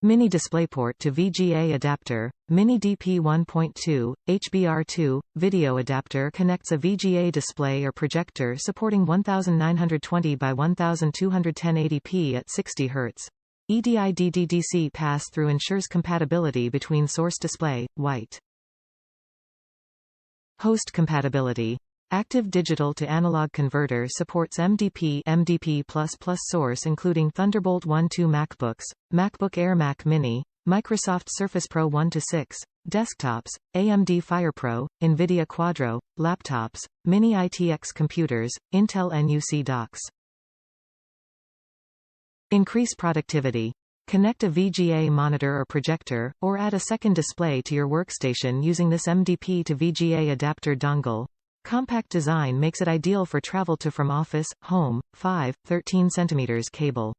Mini DisplayPort to VGA adapter, Mini DP 1.2, HBR2, video adapter connects a VGA display or projector supporting 1920 by 1210 80p at 60 Hz. EDID DDC pass-through ensures compatibility between source display, white. Host compatibility. Active digital to analog converter supports MDP source including Thunderbolt 1.2 MacBooks, MacBook Air Mac Mini, Microsoft Surface Pro 1-6, desktops, AMD FirePro, NVidia Quadro, laptops, Mini ITX computers, Intel NUC docks. Increase productivity. Connect a VGA monitor or projector, or add a second display to your workstation using this MDP to VGA adapter dongle. Compact design makes it ideal for travel to from office, home. 13 cm cable.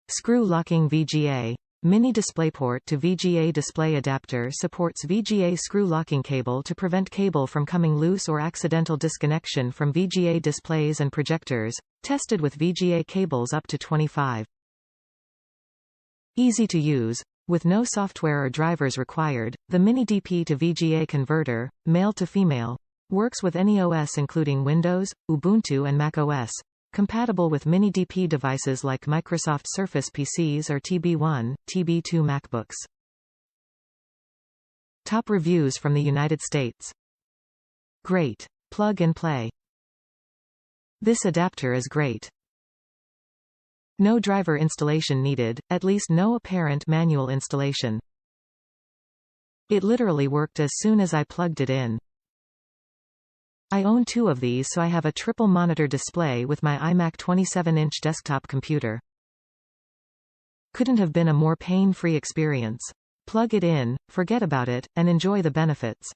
Screw locking VGA. Mini DisplayPort to VGA display adapter supports VGA screw locking cable to prevent cable from coming loose or accidental disconnection from VGA displays and projectors, tested with VGA cables up to 25. Easy to use. With no software or drivers required, the Mini DP to VGA converter, male to female, works with any OS including Windows, Ubuntu and Mac OS. Compatible with Mini DP devices like Microsoft Surface PCs or TB1, TB2 MacBooks. Top reviews from the United States. Great. Plug and play. This adapter is great. No driver installation needed, at least no apparent manual installation. It literally worked as soon as I plugged it in. I own 2 of these, so I have a triple monitor display with my iMac 27-inch desktop computer. Couldn't have been a more pain-free experience. Plug it in, forget about it, and enjoy the benefits.